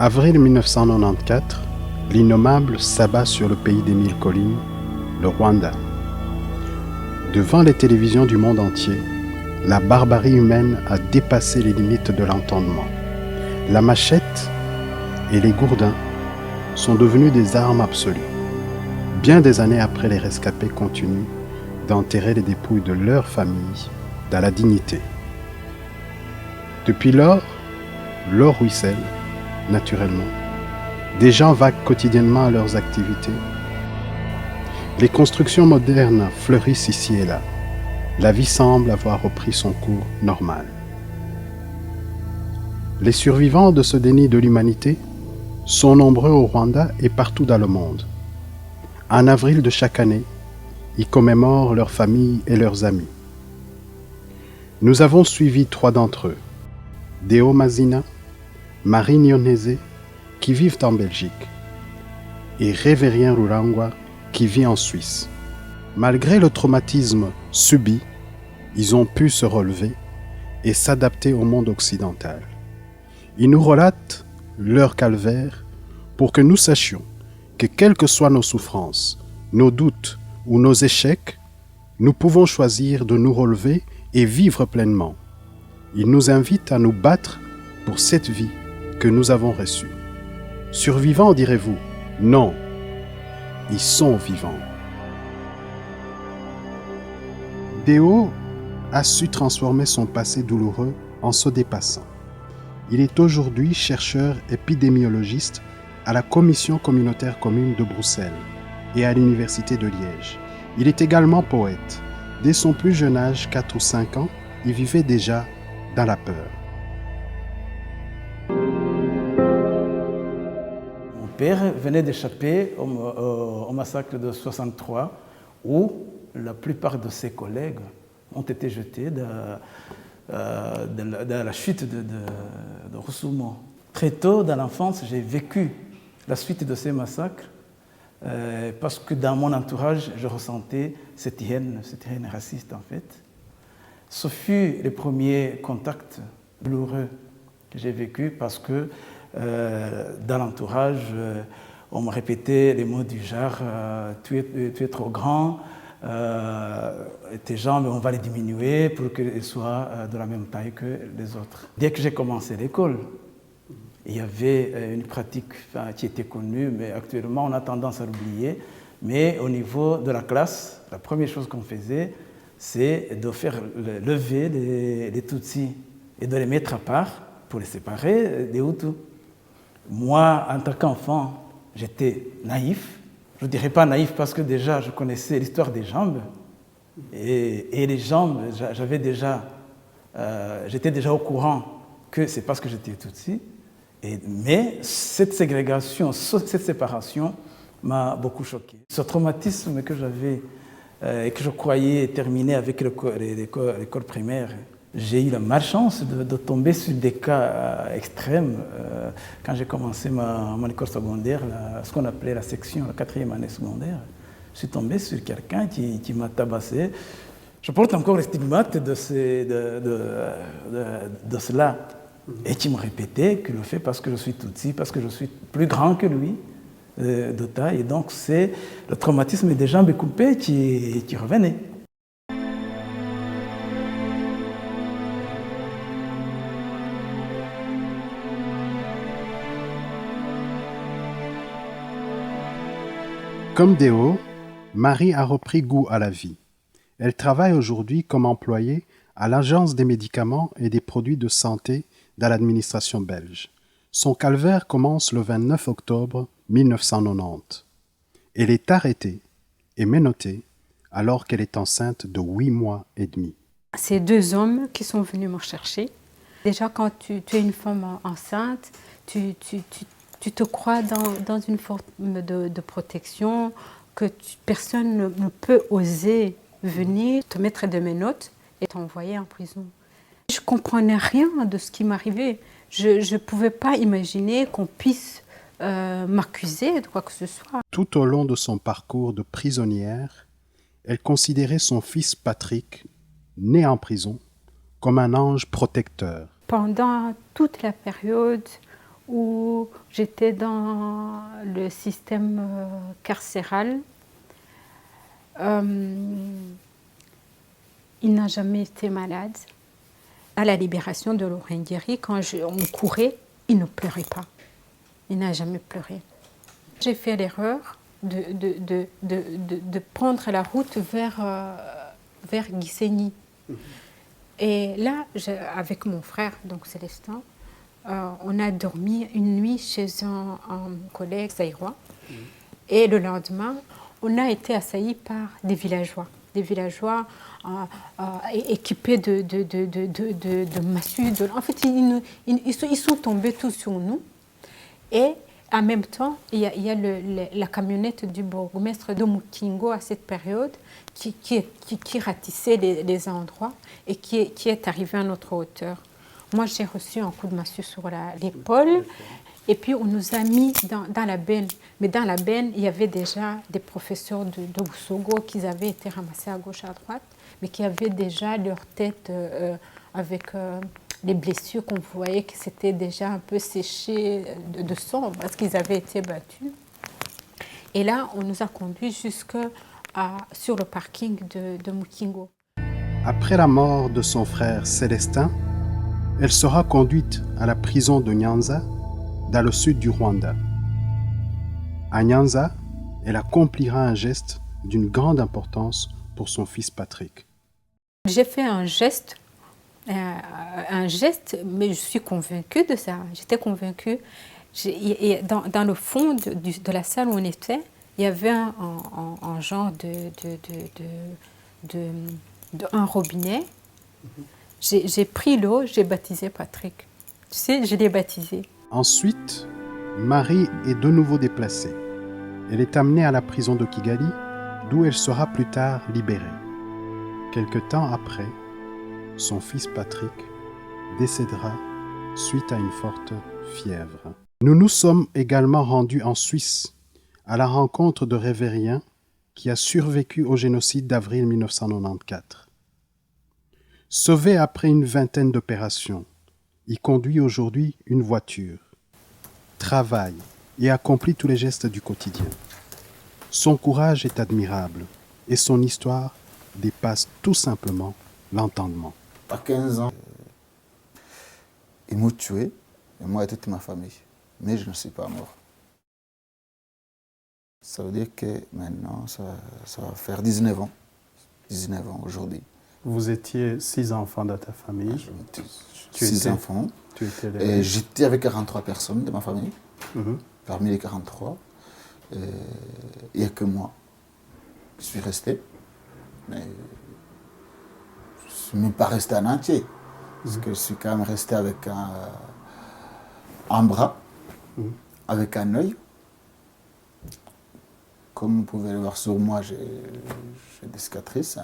Avril 1994, l'innommable s'abat sur le pays des mille collines, le Rwanda. Devant les télévisions du monde entier, la barbarie humaine a dépassé les limites de l'entendement. La machette et les gourdins sont devenus des armes absolues. Bien des années après, les rescapés continuent d'enterrer les dépouilles de leur famille dans la dignité. Depuis lors, l'eau ruisselle, naturellement. Des gens vaquent quotidiennement à leurs activités. Les constructions modernes fleurissent ici et là. La vie semble avoir repris son cours normal. Les survivants de ce déni de l'humanité sont nombreux au Rwanda et partout dans le monde. En avril de chaque année, ils commémorent leurs familles et leurs amis. Nous avons suivi 3 d'entre eux, Deo Mazina, Marie Nyonese, qui vivent en Belgique, et Révérien Rurangwa, qui vit en Suisse. Malgré le traumatisme subi, ils ont pu se relever et s'adapter au monde occidental. Ils nous relatent leur calvaire pour que nous sachions que quelles que soient nos souffrances, nos doutes ou nos échecs, nous pouvons choisir de nous relever et vivre pleinement. Ils nous invitent à nous battre pour cette vie que nous avons reçue. Survivants, direz-vous? Non, ils sont vivants. Deo a su transformer son passé douloureux en se dépassant. Il est aujourd'hui chercheur épidémiologiste à la Commission communautaire commune de Bruxelles et à l'Université de Liège. Il est également poète. Dès son plus jeune âge, 4 ou 5 ans, il vivait déjà dans la peur. Mon père venait d'échapper au massacre de 63 où la plupart de ses collègues ont été jetés dans la chute de Rusumo. Très tôt dans l'enfance, j'ai vécu la suite de ces massacres parce que dans mon entourage, je ressentais cette haine raciste en fait. Ce fut le premier contact douloureux que j'ai vécu parce que dans l'entourage, on me répétait les mots du genre tu es trop grand, tes jambes, on va les diminuer pour qu'elles soient de la même taille que les autres. Dès que j'ai commencé l'école, il y avait une pratique qui était connue, mais actuellement on a tendance à l'oublier. Mais au niveau de la classe, la première chose qu'on faisait, c'est de faire lever les Tutsis et de les mettre à part pour les séparer des Hutus. Moi, en tant qu'enfant, j'étais naïf. Je ne dirais pas naïf parce que déjà je connaissais l'histoire des jambes. Et les jambes, j'étais déjà au courant que c'est parce que j'étais Tutsi. Mais cette ségrégation, cette séparation m'a beaucoup choqué. Ce traumatisme que j'avais et que je croyais terminer avec l'école primaire, j'ai eu la malchance de tomber sur des cas extrêmes. Quand j'ai commencé mon école secondaire, ce qu'on appelait la section, la 4e année secondaire, je suis tombé sur quelqu'un qui m'a tabassé. Je porte encore les stigmates de cela. Et qui me répétait que le fait parce que je suis Tutsi, parce que je suis plus grand que lui de taille. Et donc c'est le traumatisme des jambes coupées qui revenait. Comme Deo, Marie a repris goût à la vie. Elle travaille aujourd'hui comme employée à l'Agence des médicaments et des produits de santé dans l'administration belge. Son calvaire commence le 29 octobre 1990. Elle est arrêtée et menottée alors qu'elle est enceinte de 8 mois et demi. C'est 2 hommes qui sont venus me chercher. Déjà, quand tu es une femme enceinte, tu te crois dans une forme de protection que personne ne peut oser venir te mettre des menottes et t'envoyer en prison. Je ne comprenais rien de ce qui m'arrivait. Je ne pouvais pas imaginer qu'on puisse m'accuser de quoi que ce soit. Tout au long de son parcours de prisonnière, elle considérait son fils Patrick, né en prison, comme un ange protecteur. Pendant toute la période où j'étais dans le système carcéral. Il n'a jamais été malade. À la libération de Laurent Nguéry, quand on courait, il ne pleurait pas. Il n'a jamais pleuré. J'ai fait l'erreur de prendre la route vers Gisenyi. Et là, avec mon frère, donc Célestin, on a dormi une nuit chez un collègue zaïrois. Et le lendemain, on a été assaillis par des villageois équipés de massues. En fait, ils sont tombés tous sur nous. Et en même temps, il y a la camionnette du bourgmestre de Mukingo à cette période qui ratissait les endroits et qui est arrivé à notre hauteur. Moi, j'ai reçu un coup de massue sur l'épaule. Et puis, on nous a mis dans la benne. Mais dans la benne, il y avait déjà des professeurs de Busogo qui avaient été ramassés à gauche, à droite, mais qui avaient déjà leur tête avec les blessures qu'on voyait que c'était déjà un peu séché de sang parce qu'ils avaient été battus. Et là, on nous a conduits sur le parking de Mukingo. Après la mort de son frère Célestin, elle sera conduite à la prison de Nyanza, dans le sud du Rwanda. À Nyanza, elle accomplira un geste d'une grande importance pour son fils Patrick. J'ai fait un geste, mais je suis convaincue de ça. J'étais convaincue. Dans le fond de la salle où on était, il y avait un genre un robinet. J'ai pris l'eau, j'ai baptisé Patrick. Tu sais, je l'ai baptisé. Ensuite, Marie est de nouveau déplacée. Elle est amenée à la prison de Kigali, d'où elle sera plus tard libérée. Quelque temps après, son fils Patrick décédera suite à une forte fièvre. Nous nous sommes également rendus en Suisse à la rencontre de Révérien qui a survécu au génocide d'avril 1994. Sauvé après une vingtaine d'opérations, il conduit aujourd'hui une voiture, travaille et accomplit tous les gestes du quotidien. Son courage est admirable et son histoire dépasse tout simplement l'entendement. À 15 ans, ils m'ont tué, et moi et toute ma famille. Mais je ne suis pas mort. Ça veut dire que maintenant, ça va faire 19 ans. 19 ans aujourd'hui. Vous étiez 6 enfants dans ta famille. 6 enfants. Et j'étais avec 43 personnes de ma famille. Parmi les 43, il n'y a que moi. Je suis resté. Mais je ne suis même pas resté en entier. Parce que je suis quand même resté avec un bras, avec un œil. Comme vous pouvez le voir sur moi, j'ai des cicatrices.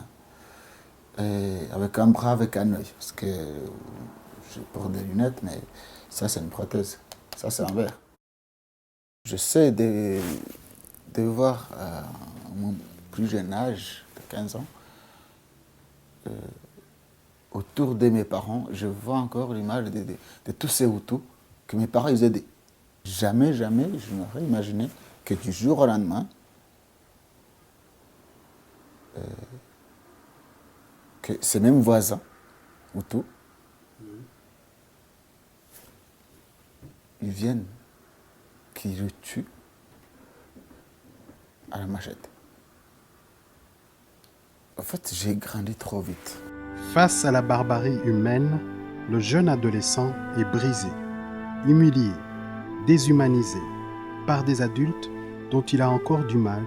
Et avec un bras, avec un œil. Parce que j'ai porté des lunettes, mais ça, c'est une prothèse. Ça, c'est un verre. J'essaie de voir à mon plus jeune âge, de 15 ans, autour de mes parents, je vois encore l'image de tous ces Hutus que mes parents ils aidaient. Jamais, je n'aurais imaginé que du jour au lendemain, que ces mêmes voisins, Hutus, ils viennent, qui le tuent à la machette. En fait, j'ai grandi trop vite. Face à la barbarie humaine, le jeune adolescent est brisé, humilié, déshumanisé par des adultes dont il a encore du mal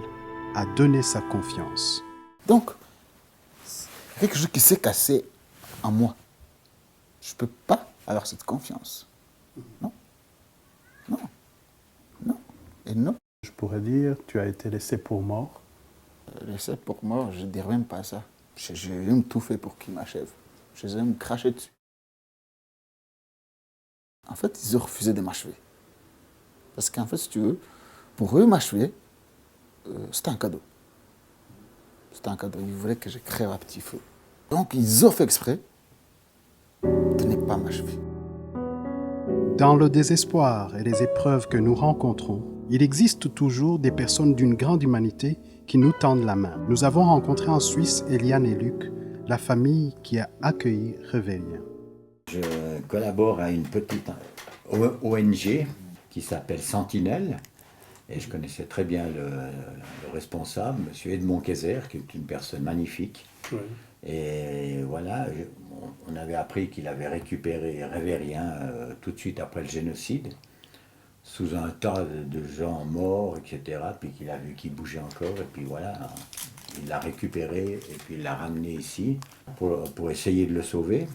à donner sa confiance. Donc, quelque chose qui s'est cassé en moi. Je ne peux pas avoir cette confiance. Non. Non. Non. Et non. Je pourrais dire, tu as été laissé pour mort. Laissé pour mort, je ne dirais même pas ça. J'ai même tout fait pour qu'ils m'achèvent. Je les ai même craché dessus. En fait, ils ont refusé de m'achever. Parce qu'en fait, si tu veux, pour eux, m'achever, c'était un cadeau. C'était un cadeau. Ils voulaient que je crève à petit feu. Donc, ils ont fait exprès de ne pas m'achever. Dans le désespoir et les épreuves que nous rencontrons, il existe toujours des personnes d'une grande humanité qui nous tendent la main. Nous avons rencontré en Suisse Eliane et Luc, la famille qui a accueilli Réveillien. Je collabore à une petite ONG qui s'appelle Sentinelle. Et je connaissais très bien le responsable, M. Edmond Kayser, qui est une personne magnifique. Oui. Et voilà, on avait appris qu'il avait récupéré Réveillien tout de suite après le génocide, sous un tas de gens morts, etc. Puis qu'il a vu qu'il bougeait encore, et puis voilà, il l'a récupéré, et puis il l'a ramené ici pour essayer de le sauver.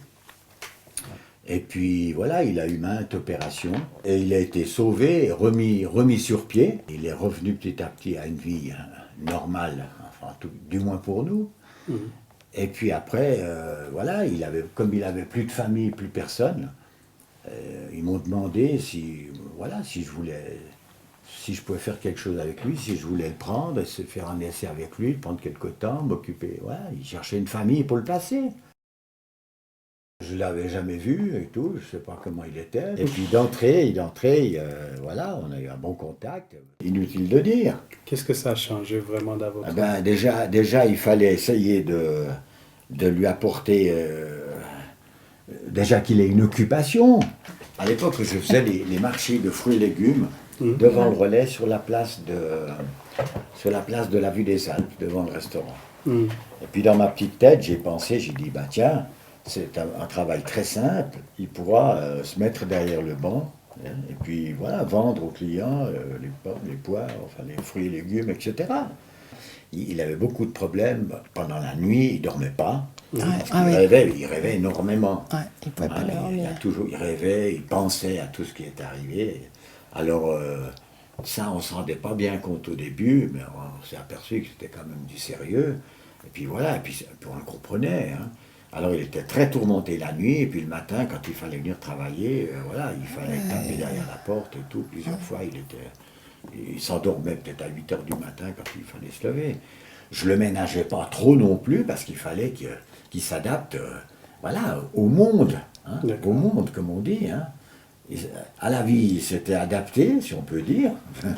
Et puis voilà, il a eu maintes opérations, et il a été sauvé, remis sur pied. Il est revenu petit à petit à une vie normale, enfin du moins pour nous. Mmh. Et puis après, voilà, comme il avait plus de famille, plus personne, ils m'ont demandé si je pouvais faire quelque chose avec lui, si je voulais le prendre, se faire un essai avec lui, prendre quelque temps, m'occuper. Voilà, il cherchait une famille pour le placer. Je ne l'avais jamais vu et tout, je ne sais pas comment il était. Et puis d'entrée, voilà, on a eu un bon contact. Inutile de dire. Qu'est-ce que ça a changé vraiment dans votre vie ? Déjà, il fallait essayer de lui apporter... déjà qu'il ait une occupation. À l'époque, je faisais les marchés de fruits et légumes devant le relais sur la place de la Vue des Alpes, devant le restaurant. Et puis dans ma petite tête, j'ai dit, bah tiens, c'est un travail très simple, il pourra se mettre derrière le banc, hein, et puis voilà, vendre aux clients les pommes, les poires, enfin les fruits et légumes, etc. Il avait beaucoup de problèmes. Pendant la nuit, il ne dormait pas. Il rêvait énormément. Ouais, il pouvait pas dormir. Il rêvait, il pensait à tout ce qui est arrivé. Alors, ça, on ne se rendait pas bien compte au début, mais on s'est aperçu que c'était quand même du sérieux. Et puis voilà, et puis on le comprenait. Hein. Alors, il était très tourmenté la nuit, et puis le matin, quand il fallait venir travailler, voilà, il fallait taper derrière la porte et tout. Plusieurs fois, il s'endormait peut-être à 8 h du matin quand il fallait se lever. Je ne le ménageais pas trop non plus, parce qu'il fallait qu'il s'adapte voilà, au monde, hein, au monde, comme on dit. Hein. À la vie, il s'était adapté, si on peut dire,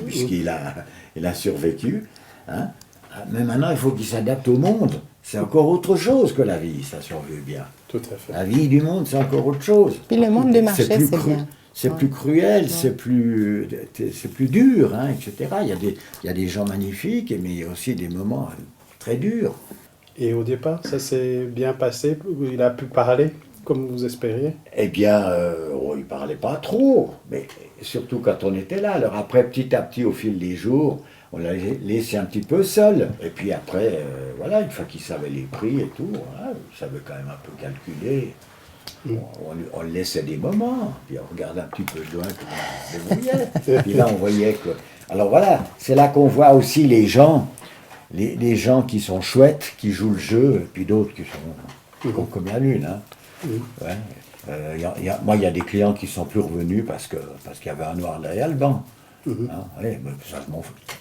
puisqu'il a survécu. Hein. Mais maintenant, il faut qu'il s'adapte au monde. C'est encore autre chose que la vie, ça surveut bien. Tout à fait. La vie du monde, c'est encore autre chose. Puis le monde du marché, c'est bien. C'est plus cruel, c'est plus dur, hein, etc. Il y a des gens magnifiques, mais il y a aussi des moments très durs. Et au départ, ça s'est bien passé? Il a pu parler comme vous espériez? Eh bien, il ne parlait pas trop, mais surtout quand on était là. Alors après, petit à petit, au fil des jours, on l'a laissé un petit peu seul. Et puis après, voilà, une fois qu'il savait les prix et tout, voilà, il savait quand même un peu calculer. On le laissait des moments, puis on regardait un petit peu de loin comment il se débrouillait. Puis là, on voyait que... Alors voilà, c'est là qu'on voit aussi les gens qui sont chouettes, qui jouent le jeu, et puis d'autres qui sont comme la lune. Hein. Ouais. Moi, il y a des clients qui ne sont plus revenus parce qu'il y avait un noir derrière le banc. Hein, ouais, mais ça,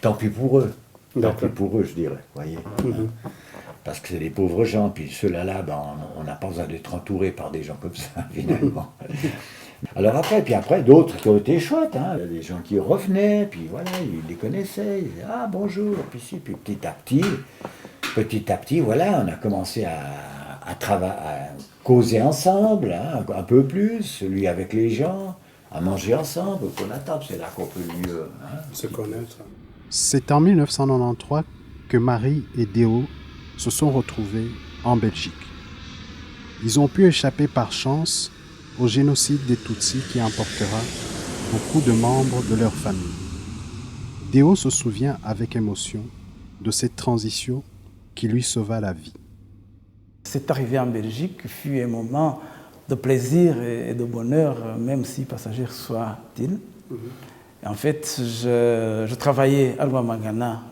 tant pis pour eux. Tant pis pour eux, je dirais. Voyez. Hein. Parce que c'est des pauvres gens, puis ceux-là, on n'a pas besoin d'être entouré par des gens comme ça, finalement. Alors après, d'autres qui ont été chouettes, hein. Il y a des gens qui revenaient, puis voilà, ils les connaissaient, ils disaient « Ah, bonjour !» Puis petit à petit, voilà, on a commencé à causer ensemble, hein, un peu plus, lui avec les gens, à manger ensemble, autour de la table, c'est là qu'on peut mieux se connaître. C'est en 1993 que Marie et Déo se sont retrouvés en Belgique. Ils ont pu échapper par chance au génocide des Tutsis qui emportera beaucoup de membres de leur famille. Déo se souvient avec émotion de cette transition qui lui sauva la vie. Cette arrivée en Belgique fut un moment de plaisir et de bonheur, même si passager soit-il. En fait, je travaillais à Louamagana,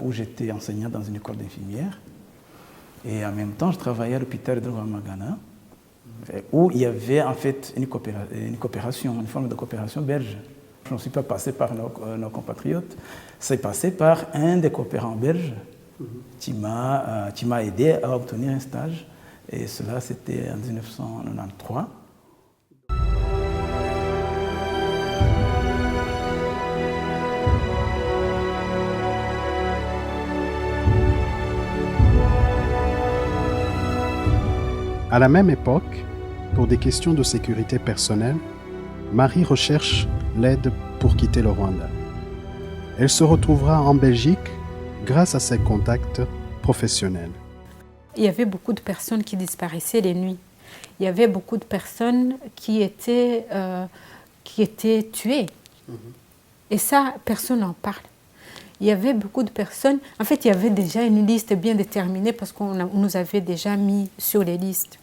où j'étais enseignant dans une école d'infirmières. Et en même temps, je travaillais à l'hôpital de Louamagana, où il y avait en fait une forme de coopération belge. Je ne suis pas passé par nos compatriotes, c'est passé par un des coopérants belges qui m'a aidé à obtenir un stage. Et cela, c'était en 1993. À la même époque, pour des questions de sécurité personnelle, Marie recherche l'aide pour quitter le Rwanda. Elle se retrouvera en Belgique grâce à ses contacts professionnels. Il y avait beaucoup de personnes qui disparaissaient les nuits. Il y avait beaucoup de personnes qui étaient tuées. Et ça, personne n'en parle. Il y avait beaucoup de personnes. En fait, il y avait déjà une liste bien déterminée parce qu'on nous avait déjà mis sur les listes.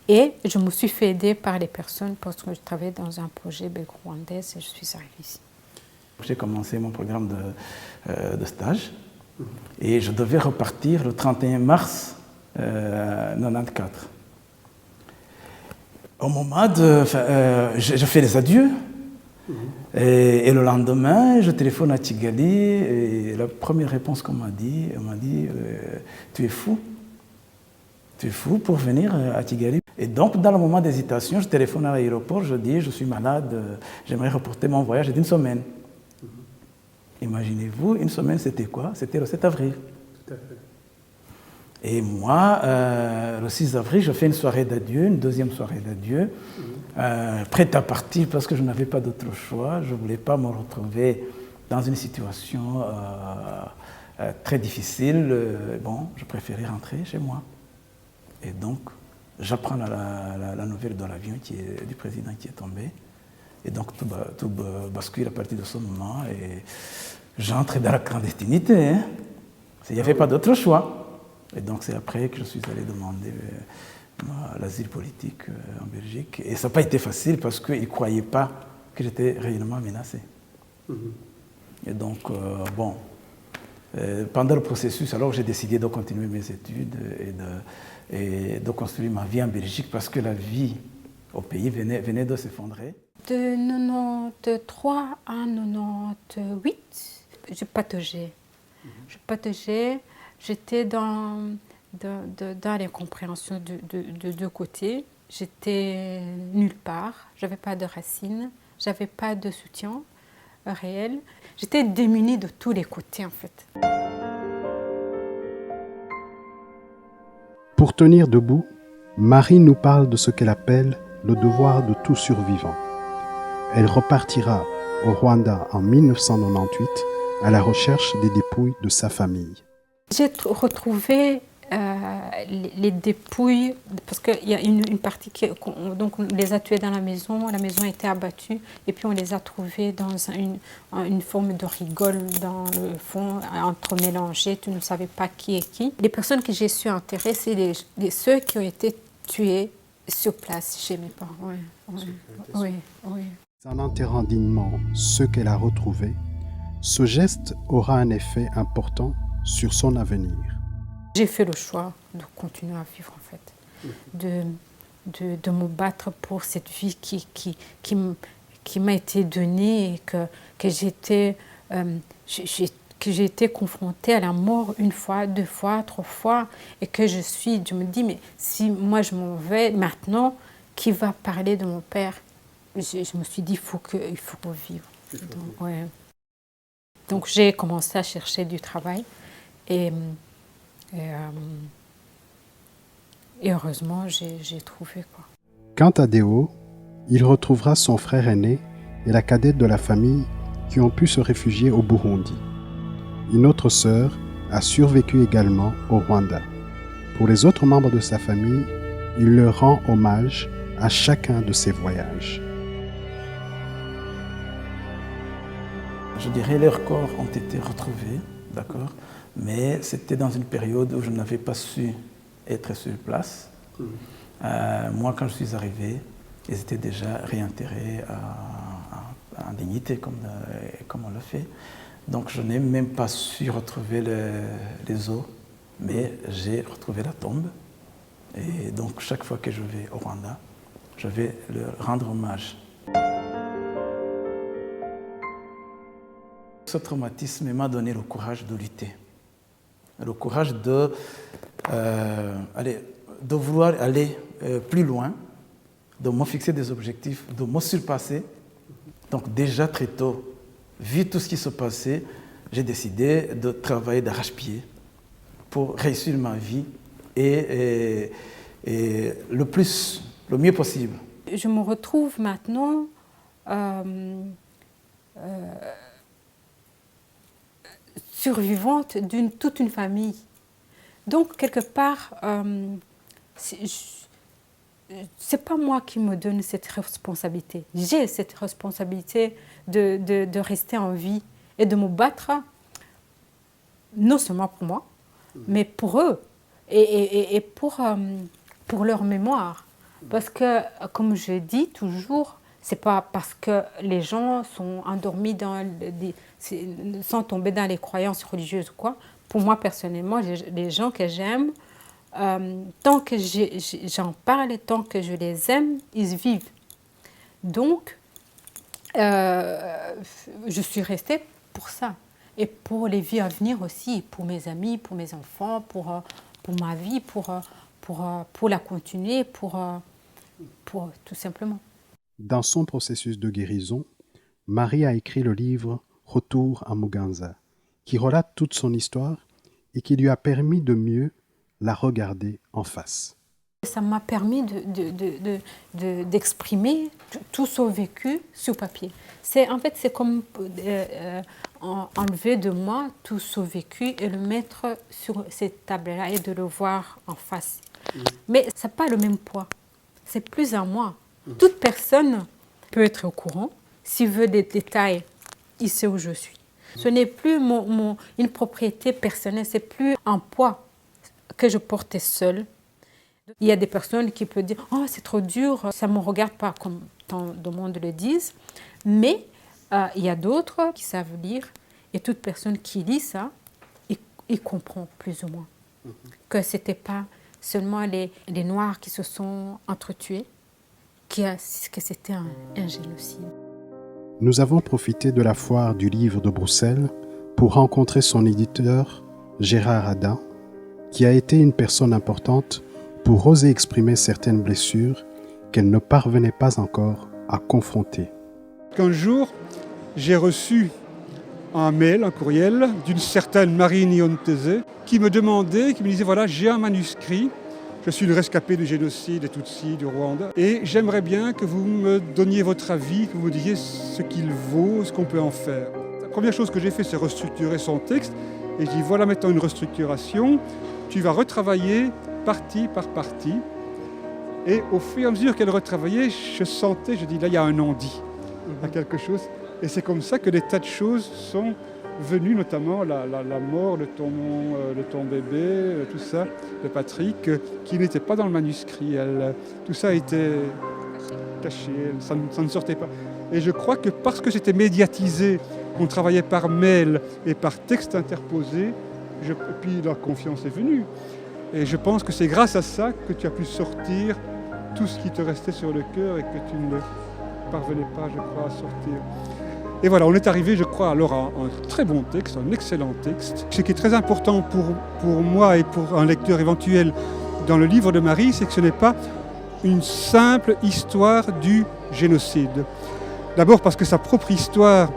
Et je me suis fait aider par les personnes parce que je travaillais dans un projet belgo-rwandais et je suis arrivée ici. J'ai commencé mon programme de stage et je devais repartir le 31 mars 1994. Au moment je fais les adieux et le lendemain, je téléphone à Kigali et la première réponse qu'on m'a dit, tu es fou. Tu es fou pour venir à Kigali. Et donc, dans le moment d'hésitation, je téléphone à l'aéroport, je dis, je suis malade, j'aimerais reporter mon voyage d'une semaine. Imaginez-vous, une semaine, c'était quoi? C'était le 7 avril. Tout à fait. Et moi, le 6 avril, je fais une soirée d'adieu, une deuxième soirée d'adieu, prête à partir parce que je n'avais pas d'autre choix. Je ne voulais pas me retrouver dans une situation très difficile. Bon, je préférais rentrer chez moi. Et donc, j'apprends la nouvelle de l'avion du président qui est tombé. Et donc, tout bascule à partir de ce moment. Et j'entre dans la clandestinité. Hein. Il n'y avait pas d'autre choix. Et donc, c'est après que je suis allé demander l'asile politique en Belgique. Et ça n'a pas été facile parce qu'ils ne croyaient pas que j'étais réellement menacé. Et donc, pendant le processus, alors j'ai décidé de continuer mes études et de construire ma vie en Belgique parce que la vie au pays venait de s'effondrer. De 93 à 98, je pataugeais. J'étais dans l'incompréhension de deux côtés. J'étais nulle part, je n'avais pas de racines, je n'avais pas de soutien réel. J'étais démunie de tous les côtés en fait. Pour tenir debout, Marie nous parle de ce qu'elle appelle le devoir de tout survivant. Elle repartira au Rwanda en 1998 à la recherche des dépouilles de sa famille. J'ai retrouvé les dépouilles, parce qu'il y a une partie donc on les a tués dans la maison a été abattue et puis on les a trouvés dans une forme de rigole dans le fond, entremélangés, tu ne savais pas qui est qui. Les personnes que j'ai su enterrer, c'est ceux qui ont été tués sur place chez mes parents. Oui. En enterrant dignement ceux qu'elle a retrouvés, ce geste aura un effet important sur son avenir. J'ai fait le choix de continuer à vivre en fait, de me battre pour cette vie qui m'a été donnée et que j'ai été confrontée à la mort une fois, deux fois, trois fois et que je me dis mais si moi je m'en vais maintenant, qui va parler de mon père? Je me suis dit il faut revivre. Donc j'ai commencé à chercher du travail et heureusement, j'ai trouvé quoi. Quant à Déo, il retrouvera son frère aîné et la cadette de la famille qui ont pu se réfugier au Burundi. Une autre sœur a survécu également au Rwanda. Pour les autres membres de sa famille, il leur rend hommage à chacun de ses voyages. Je dirais leurs corps ont été retrouvés, d'accord, mais c'était dans une période où je n'avais pas su être sur place. Moi, quand je suis arrivé, ils étaient déjà réenterrés en dignité, comme on le fait. Donc, je n'ai même pas su retrouver les os, mais j'ai retrouvé la tombe. Et donc, chaque fois que je vais au Rwanda, je vais leur rendre hommage. Ce traumatisme m'a donné le courage de lutter, le courage de vouloir aller plus loin, de me fixer des objectifs, de me surpasser. Donc déjà très tôt, vu tout ce qui se passait, j'ai décidé de travailler d'arrache-pied pour réussir ma vie et et le mieux possible. Je me retrouve maintenant survivante d'une toute une famille. Donc, quelque part, c'est pas moi qui me donne cette responsabilité. J'ai cette responsabilité de rester en vie et de me battre, non seulement pour moi, mais pour eux et pour leur mémoire. Parce que, comme je dis toujours, c'est pas parce que les gens sont endormis sont tombés dans les croyances religieuses ou quoi. Pour moi, personnellement, les gens que j'aime, tant que j'en parle, tant que je les aime, ils vivent. Donc, je suis restée pour ça. Et pour les vies à venir aussi, pour mes amis, pour mes enfants, pour ma vie, pour la continuer, pour tout simplement. Dans son processus de guérison, Marie a écrit le livre Retour à Muganza, qui relate toute son histoire et qui lui a permis de mieux la regarder en face. Ça m'a permis d'exprimer tout son vécu sur papier. En fait, c'est comme enlever de moi tout son vécu et le mettre sur cette table-là et de le voir en face. Mais ça n'a pas le même poids. C'est plus à moi. Toute personne peut être au courant. S'il veut des détails, il sait où je suis. Ce n'est plus une propriété personnelle, c'est plus un poids que je portais seule. Il y a des personnes qui peuvent dire « Oh, c'est trop dur, ça ne me regarde pas », comme tant de monde le disent. Mais il y a d'autres qui savent lire. Et toute personne qui lit ça, il comprend plus ou moins que ce n'était pas seulement les Noirs qui se sont entretués, que c'était un génocide. Nous avons profité de la foire du livre de Bruxelles pour rencontrer son éditeur, Gérard Adam, qui a été une personne importante pour oser exprimer certaines blessures qu'elle ne parvenait pas encore à confronter. Un jour, j'ai reçu un mail, un courriel d'une certaine Marie Nionteze qui me disait voilà, j'ai un manuscrit, je suis le rescapé du génocide des Tutsis du Rwanda et j'aimerais bien que vous me donniez votre avis, que vous me disiez ce qu'il vaut, ce qu'on peut en faire. La première chose que j'ai fait, c'est restructurer son texte et je dis voilà maintenant une restructuration, tu vas retravailler partie par partie. Et au fur et à mesure qu'elle retravaillait, je dis là il y a un non-dit, il y a quelque chose. Et c'est comme ça que des tas de choses sont venues, notamment la mort de ton bébé, tout ça, de Patrick, qui n'était pas dans le manuscrit. Tout ça était caché, ça ne sortait pas. Et je crois que parce que c'était médiatisé, qu'on travaillait par mail et par texte interposé, et puis la confiance est venue. Et je pense que c'est grâce à ça que tu as pu sortir tout ce qui te restait sur le cœur et que tu ne parvenais pas, je crois, à sortir. Et voilà, on est arrivé, je crois, alors à un très bon texte, un excellent texte. Ce qui est très important pour moi et pour un lecteur éventuel dans le livre de Marie, c'est que ce n'est pas une simple histoire du génocide. D'abord parce que sa propre histoire,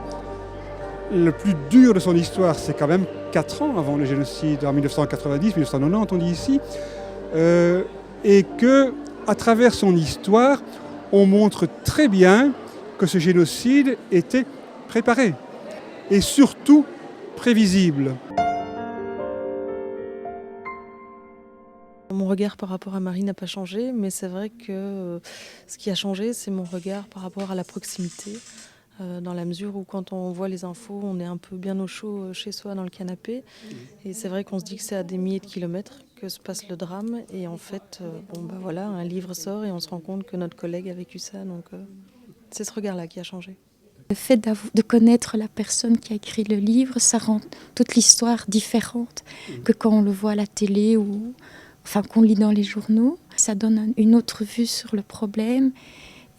le plus dur de son histoire, c'est quand même 4 ans avant le génocide, en 1990-1990, on dit ici, et qu'à travers son histoire, on montre très bien que ce génocide était préparé et surtout prévisible. Mon regard par rapport à Marie n'a pas changé, mais c'est vrai que ce qui a changé, c'est mon regard par rapport à la proximité. Dans la mesure où quand on voit les infos, on est un peu bien au chaud chez soi dans le canapé. Et c'est vrai qu'on se dit que c'est à des milliers de kilomètres que se passe le drame. Et en fait, voilà, un livre sort et on se rend compte que notre collègue a vécu ça. Donc c'est ce regard-là qui a changé. Le fait de connaître la personne qui a écrit le livre, ça rend toute l'histoire différente que quand on le voit à la télé ou qu'on lit dans les journaux. Ça donne une autre vue sur le problème.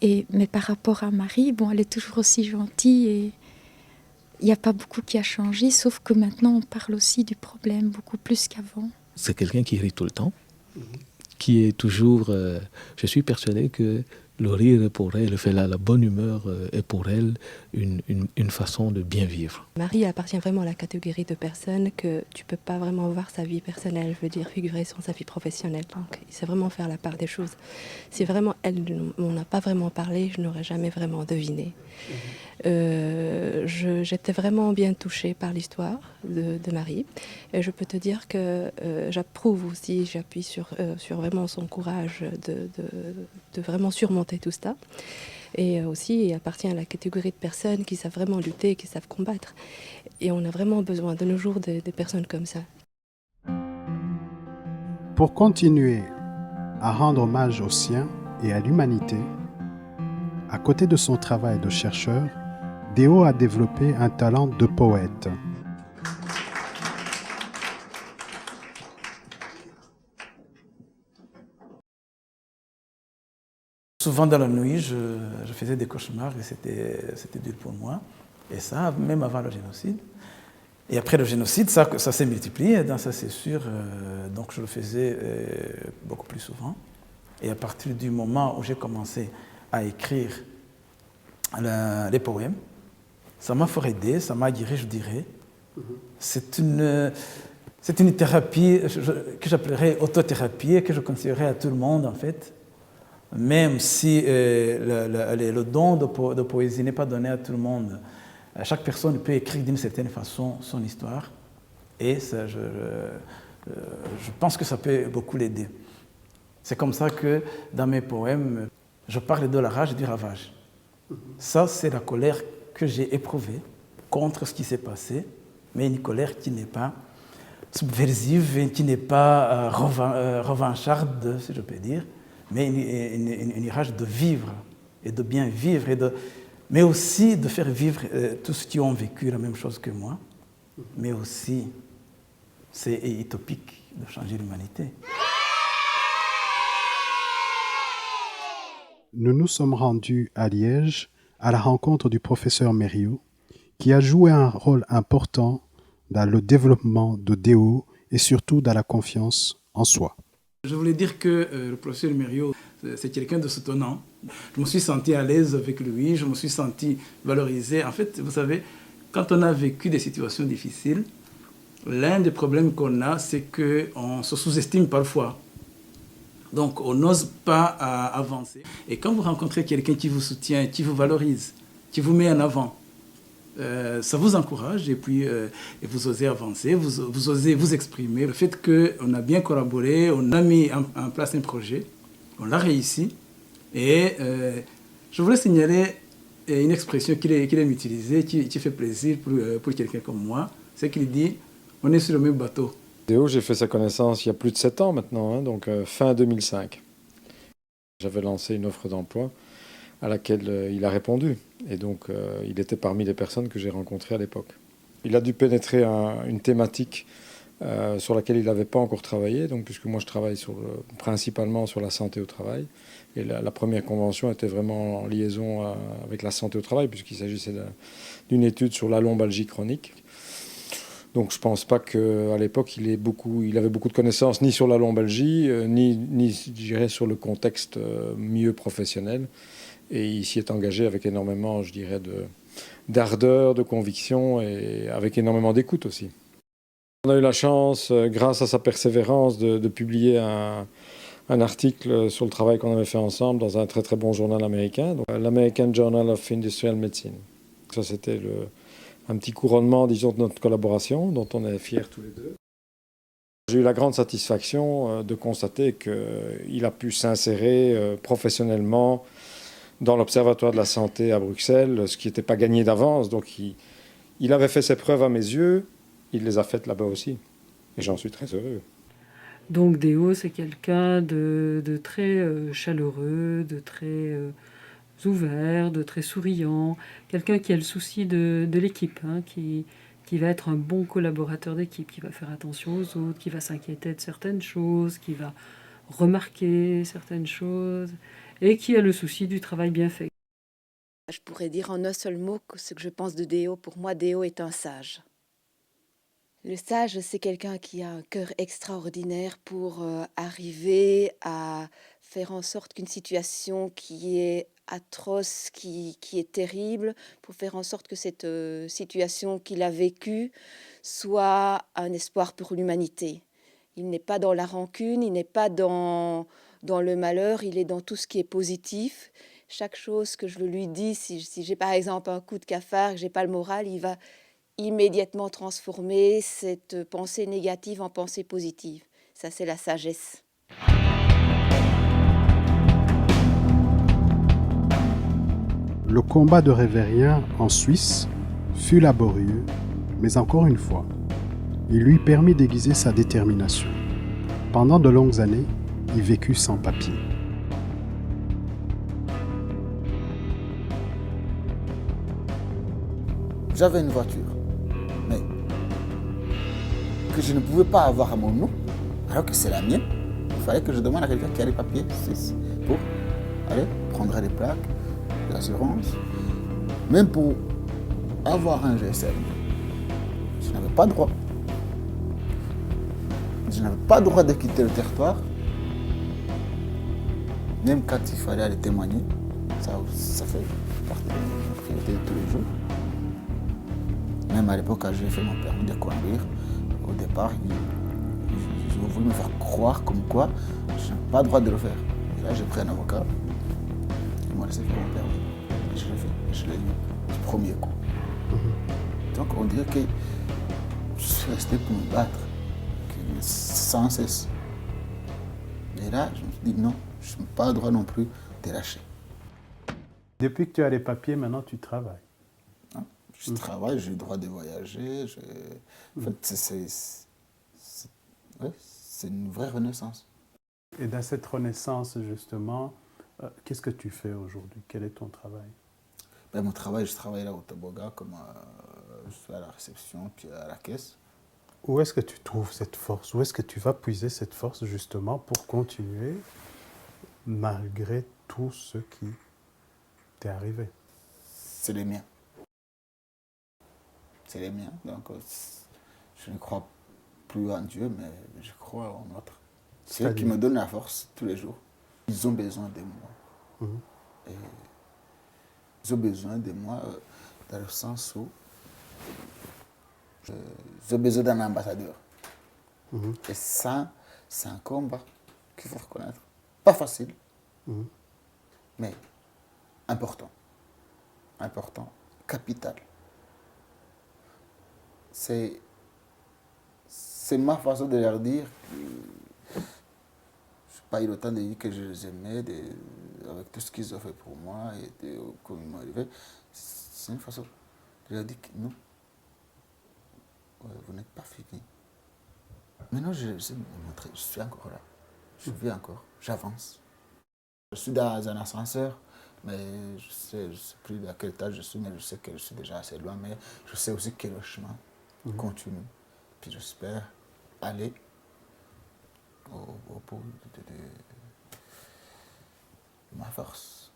Mais par rapport à Marie, elle est toujours aussi gentille et il n'y a pas beaucoup qui a changé, sauf que maintenant on parle aussi du problème beaucoup plus qu'avant. C'est quelqu'un qui rit tout le temps, qui est toujours... je suis persuadé que le rire est pour elle, la bonne humeur est pour elle une façon de bien vivre. Marie appartient vraiment à la catégorie de personnes que tu ne peux pas vraiment voir sa vie personnelle, je veux dire figurer sur sa vie professionnelle. Donc il sait vraiment faire la part des choses. Si vraiment elle, on n'a pas vraiment parlé, je n'aurais jamais vraiment deviné. J'étais vraiment bien touchée par l'histoire de Marie. Et je peux te dire que j'approuve aussi, j'appuie sur vraiment son courage de vraiment surmonter tout ça. Et aussi, il appartient à la catégorie de personnes qui savent vraiment lutter, qui savent combattre. Et on a vraiment besoin de nos jours de personnes comme ça. Pour continuer à rendre hommage aux siens et à l'humanité, à côté de son travail de chercheur, Déo a développé un talent de poète. Souvent dans la nuit, je faisais des cauchemars et c'était dur pour moi. Et ça, même avant le génocide. Et après le génocide, ça s'est multiplié, donc ça c'est sûr. Donc je le faisais beaucoup plus souvent. Et à partir du moment où j'ai commencé à écrire les poèmes, ça m'a fort aidé, ça m'a guéri, je dirais. C'est une thérapie que j'appellerais autothérapie et que je conseillerais à tout le monde en fait. Même si le don de poésie n'est pas donné à tout le monde, chaque personne peut écrire d'une certaine façon son histoire. Et ça, je pense que ça peut beaucoup l'aider. C'est comme ça que dans mes poèmes, je parle de la rage et du ravage. Ça, c'est la colère que j'ai éprouvée contre ce qui s'est passé, mais une colère qui n'est pas subversive et qui n'est pas revancharde, si je peux dire, mais une rage de vivre et de bien vivre, mais aussi de faire vivre tous ceux qui ont vécu la même chose que moi, mais aussi, c'est utopique de changer l'humanité. Nous nous sommes rendus à Liège à la rencontre du professeur Mériot, qui a joué un rôle important dans le développement de Déo et surtout dans la confiance en soi. Je voulais dire que le professeur Mériot, c'est quelqu'un de soutenant. Je me suis senti à l'aise avec lui, je me suis senti valorisé. En fait, vous savez, quand on a vécu des situations difficiles, l'un des problèmes qu'on a, c'est qu'on se sous-estime parfois. Donc, on n'ose pas avancer. Et quand vous rencontrez quelqu'un qui vous soutient, qui vous valorise, qui vous met en avant, ça vous encourage et puis et vous osez avancer, vous osez vous exprimer. Le fait qu'on a bien collaboré, on a mis en place un projet, on l'a réussi. Et je voulais signaler une expression qu'il aime utiliser, qui fait plaisir pour quelqu'un comme moi, c'est qu'il dit « on est sur le même bateau ». Déo, j'ai fait sa connaissance il y a plus de 7 ans maintenant, hein, donc fin 2005. J'avais lancé une offre d'emploi à laquelle il a répondu. Et donc, il était parmi les personnes que j'ai rencontrées à l'époque. Il a dû pénétrer une thématique sur laquelle il n'avait pas encore travaillé, donc, puisque moi je travaille principalement sur la santé au travail. Et la première convention était vraiment en liaison avec la santé au travail, puisqu'il s'agissait d'une étude sur la lombalgie chronique. Donc je ne pense pas qu'à l'époque, il avait beaucoup de connaissances ni sur la lombalgie, ni je dirais, sur le contexte milieu professionnel. Et il s'y est engagé avec énormément, je dirais, d'ardeur, de conviction et avec énormément d'écoute aussi. On a eu la chance, grâce à sa persévérance, de publier un article sur le travail qu'on avait fait ensemble dans un très très bon journal américain, l'American Journal of Industrial Medicine. Ça, c'était un petit couronnement, disons, de notre collaboration, dont on est fiers tous les deux. J'ai eu la grande satisfaction de constater qu'il a pu s'insérer professionnellement dans l'Observatoire de la santé à Bruxelles, ce qui n'était pas gagné d'avance. Donc il avait fait ses preuves à mes yeux, il les a faites là-bas aussi. Et j'en suis très heureux. Donc Déo, c'est quelqu'un de très chaleureux, de très ouvert, de très souriant, quelqu'un qui a le souci de l'équipe, hein, qui va être un bon collaborateur d'équipe, qui va faire attention aux autres, qui va s'inquiéter de certaines choses, qui va remarquer certaines choses, et qui a le souci du travail bien fait. Je pourrais dire en un seul mot ce que je pense de Déo. Pour moi, Déo est un sage. Le sage, c'est quelqu'un qui a un cœur extraordinaire pour arriver à faire en sorte qu'une situation qui est atroce, qui est terrible, pour faire en sorte que cette situation qu'il a vécue soit un espoir pour l'humanité. Il n'est pas dans la rancune, il n'est pas dans le malheur, il est dans tout ce qui est positif. Chaque chose que je lui dis, si j'ai par exemple un coup de cafard, que j'ai pas le moral, il va immédiatement transformer cette pensée négative en pensée positive. Ça, c'est la sagesse. Le combat de Révérien en Suisse fut laborieux, mais encore une fois, il lui permit d'aiguiser sa détermination. Pendant de longues années, il vécut sans papier. J'avais une voiture, mais que je ne pouvais pas avoir à mon nom, alors que c'est la mienne. Il fallait que je demande à quelqu'un qui a les papiers pour aller prendre les plaques, l'assurance. Même pour avoir un GSM, je n'avais pas droit. Je n'avais pas le droit de quitter le territoire. Même quand il fallait aller témoigner, ça fait partie de mes activités de tous les jours. Même à l'époque, quand j'ai fait mon permis de conduire, au départ, ils ont voulu me faire croire comme quoi je n'ai pas le droit de le faire. Et là, j'ai pris un avocat, ils m'ont laissé faire mon permis. Et je l'ai fait, je l'ai eu du premier coup. Donc on dirait que je suis resté pour me battre, sans cesse. Et là, je me suis dit non, je n'ai pas le droit non plus de lâcher. Depuis que tu as les papiers, maintenant tu travailles. Je travaille, j'ai le droit de voyager. En fait, c'est une vraie renaissance. Et dans cette renaissance, justement, qu'est-ce que tu fais aujourd'hui? Quel est ton travail? Ben, mon travail, je travaille là au Toboga, comme je suis à la réception, puis à la caisse. Où est-ce que tu trouves cette force? Où est-ce que tu vas puiser cette force, justement, pour continuer, malgré tout ce qui t'est arrivé? C'est les miens. C'est les miens. Donc, je ne crois plus en Dieu, mais je crois en l'autre. C'est eux qui me donnent la force tous les jours. Ils ont besoin de moi. Et ils ont besoin de moi dans le sens où j'ai besoin d'un ambassadeur. Et ça, c'est un combat qu'il faut reconnaître. Pas facile, mais important. Important, capital. C'est ma façon de leur dire. Je n'ai pas eu le temps de dire que je les aimais, avec tout ce qu'ils ont fait pour moi et comme ils m'ont arrivé. C'est une façon de leur dire que non, vous n'êtes pas fini. Maintenant, je sais me montrer, je suis encore là. Je vis encore, j'avance. Je suis dans un ascenseur, mais je ne sais plus à quel étage je suis, mais je sais que je suis déjà assez loin. Mais je sais aussi que le chemin continue. Puis j'espère aller au bout de ma force.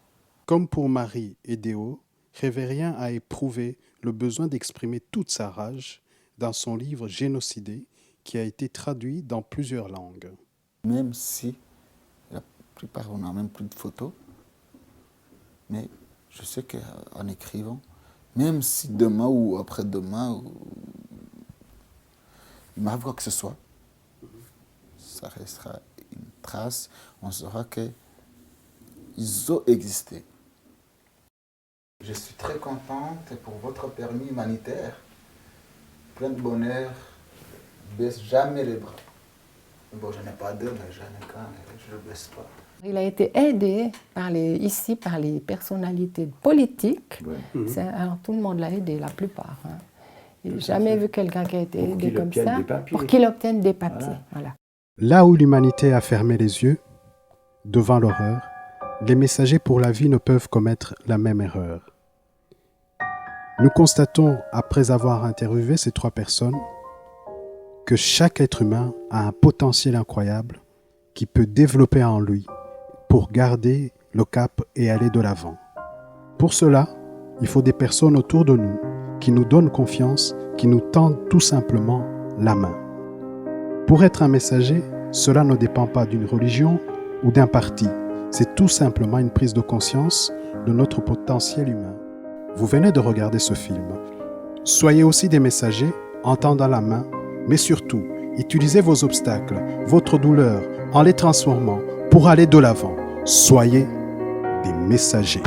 Comme pour Marie et Déo, Révérien a éprouvé le besoin d'exprimer toute sa rage dans son livre Génocidé, qui a été traduit dans plusieurs langues. Même si la plupart, on n'a même plus de photos, mais je sais qu'en écrivant, même si demain ou après-demain, il m'arrive quoi que ce soit, ça restera une trace, on saura qu'ils ont existé. Je suis très contente pour votre permis humanitaire, plein de bonheur, baisse jamais les bras. Bon, je n'ai pas deux, mais j'en ai qu'un, je ne le baisse pas. Il a été aidé par les personnalités politiques. Alors, tout le monde l'a aidé, la plupart. Je n'ai jamais vu quelqu'un qui a été aidé comme ça pour qu'il obtienne des papiers. Voilà. Là où l'humanité a fermé les yeux, devant l'horreur, les messagers pour la vie ne peuvent commettre la même erreur. Nous constatons, après avoir interviewé ces trois personnes, que chaque être humain a un potentiel incroyable qui peut développer en lui pour garder le cap et aller de l'avant. Pour cela, il faut des personnes autour de nous qui nous donnent confiance, qui nous tendent tout simplement la main. Pour être un messager, cela ne dépend pas d'une religion ou d'un parti, c'est tout simplement une prise de conscience de notre potentiel humain. Vous venez de regarder ce film. Soyez aussi des messagers en tendant la main, mais surtout, utilisez vos obstacles, votre douleur, en les transformant pour aller de l'avant. Soyez des messagers.